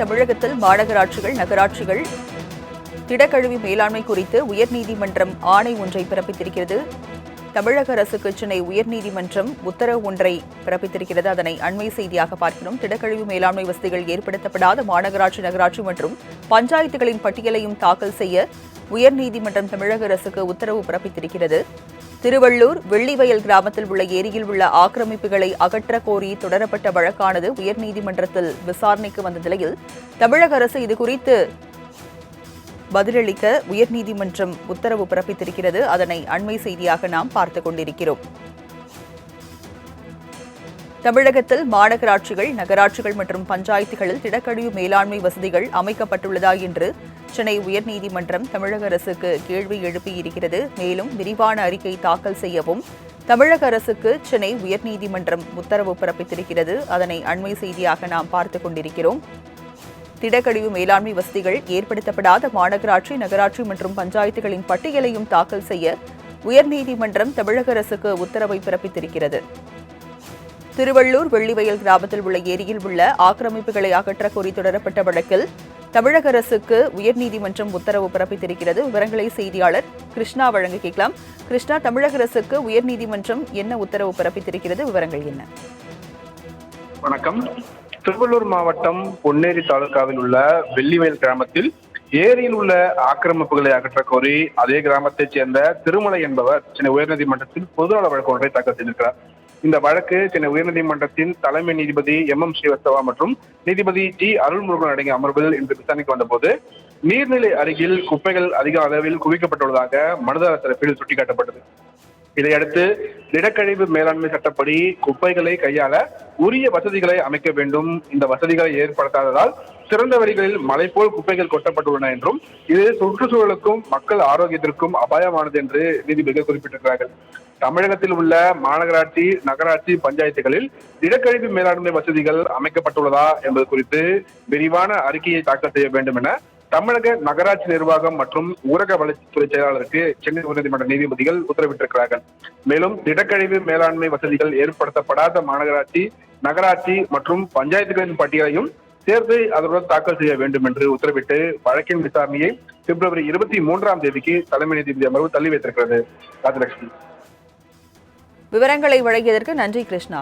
தமிழகத்தில் மாநகராட்சிகள், நகராட்சிகள் திடக்கழிவு மேலாண்மை குறித்து உயர்நீதிமன்றம் ஆணை ஒன்றை பிறப்பித்திருக்கிறது. தமிழக அரசுக்கு சென்னை உயர்நீதிமன்றம் உத்தரவு ஒன்றை பிறப்பித்திருக்கிறது. அதனை அண்மை செய்தியாக பார்க்கிறோம். திடக்கழிவு மேலாண்மை வசதிகள் ஏற்படுத்தப்படாத மாநகராட்சி, நகராட்சி மற்றும் பஞ்சாயத்துகளின் பட்டியலையும் தாக்கல் செய்ய உயர்நீதிமன்றம் தமிழக அரசுக்கு உத்தரவு பிறப்பித்திருக்கிறது. திருவள்ளூர் வெள்ளிவயல் கிராமத்தில் உள்ள ஏரியில் உள்ள ஆக்கிரமிப்புகளை அகற்ற கோரி தொடரப்பட்ட வழக்கானது உயர்நீதிமன்றத்தில் விசாரணைக்கு வந்த நிலையில் தமிழக அரசு இதுகுறித்து பதிலளிக்க உயர்நீதிமன்றம் உத்தரவு பிறப்பித்திருக்கிறது. அதனை அண்மை செய்தியாக நாம் பார்த்துக் கொண்டிருக்கிறோம். தமிழகத்தில் மாநகராட்சிகள், நகராட்சிகள் மற்றும் பஞ்சாயத்துகளில் திடக்கழிவு மேலாண்மை வசதிகள் அமைக்கப்பட்டுள்ளதா என்று சென்னை உயர்நீதிமன்றம் தமிழக அரசுக்கு கேள்வி எழுப்பியிருக்கிறது. மேலும் விரிவான அறிக்கை தாக்கல் செய்யவும் தமிழக அரசுக்கு சென்னை உயர்நீதிமன்றம் உத்தரவு பிறப்பித்திருக்கிறது. அதனை அண்மை செய்தியாக நாம் பார்த்துக் கொண்டிருக்கிறோம். திடக்கழிவு மேலாண்மை வசதிகள் ஏற்படுத்தப்படாத மாநகராட்சி, நகராட்சி மற்றும் பஞ்சாயத்துகளின் பட்டியலையும் தாக்கல் செய்ய உயர்நீதிமன்றம் தமிழக அரசுக்கு உத்தரவை பிறப்பித்திருக்கிறது. திருவள்ளூர் வெள்ளிவயல் கிராமத்தில் உள்ள ஏரியில் உள்ள ஆக்கிரமிப்புகளை அகற்ற கோரி தொடரப்பட்ட வழக்கில் தமிழக அரசுக்கு உயர்நீதிமன்றம் உத்தரவு பிறப்பித்திருக்கிறது. விவரங்களை செய்தியாளர் கிருஷ்ணா வழங்க கேட்கலாம். கிருஷ்ணா, தமிழக அரசுக்கு உயர்நீதிமன்றம் என்ன உத்தரவு பிறப்பித்திருக்கிறது? விவரங்கள் என்ன? வணக்கம். திருவள்ளூர் மாவட்டம் பொன்னேரி தாலுகாவில் உள்ள வெள்ளிவயல் கிராமத்தில் ஏரியில் உள்ள ஆக்கிரமிப்புகளை அகற்ற கோரி அதே கிராமத்தைச் சேர்ந்த திருமலை என்பவர் சென்னை உயர்நீதிமன்றத்தில் பொதுநல வழக்கு ஒன்றை தாக்கல் செய்திருக்கிறார். இந்த வழக்கு சென்னை உயர்நீதிமன்றத்தின் தலைமை நீதிபதி MM ஸ்ரீவத்சவா மற்றும் நீதிபதி G அருள்முருகன் அடங்கிய அமர்வில் இன்று விசாரணைக்கு வந்தபோது நீர்நிலை அருகில் குப்பைகள் அதிக அளவில் குவிக்கப்பட்டுள்ளதாக மனுதாரர் தரப்பில் சுட்டிக்காட்டப்பட்டது. இதையடுத்து திடக்கழிவு மேலாண்மை சட்டப்படி குப்பைகளை கையாள உரிய வசதிகளை அமைக்க வேண்டும். இந்த வசதிகளை ஏற்படுத்தாததால் திறந்த வழிகளில் மலை போல் குப்பைகள் கொட்டப்பட்டுள்ளன என்றும் இது சுற்றுச்சூழலுக்கும் மக்கள் ஆரோக்கியத்திற்கும் அபாயமானது என்று நீதிபதிகள் குறிப்பிட்டிருக்கிறார்கள். தமிழகத்தில் உள்ள மாநகராட்சி, நகராட்சி, பஞ்சாயத்துகளில் திடக்கழிவு மேலாண்மை வசதிகள் அமைக்கப்பட்டுள்ளதா என்பது குறித்து விரிவான அறிக்கையை தாக்கல் செய்ய வேண்டும் என தமிழக நகராட்சி நிர்வாகம் மற்றும் ஊரக வளர்ச்சித்துறை செயலாளருக்கு சென்னை உயர்நீதிமன்ற நீதிபதிகள் உத்தரவிட்டிருக்கிறார்கள். மேலும் திடக்கழிவு மேலாண்மை வசதிகள் ஏற்படுத்தப்படாத மாநகராட்சி, நகராட்சி மற்றும் பஞ்சாயத்துகளின் பட்டியலையும் சேர்த்து அதனுடன் தாக்கல் செய்ய வேண்டும் என்று உத்தரவிட்டு வழக்கின் விசாரணையை பிப்ரவரி 23ஆம் தேதிக்கு தலைமை நீதிபதி அமர்வு தள்ளி வைத்திருக்கிறது. ராஜலட்சுமி, விவரங்களை வழங்கியதற்கு நன்றி கிருஷ்ணா.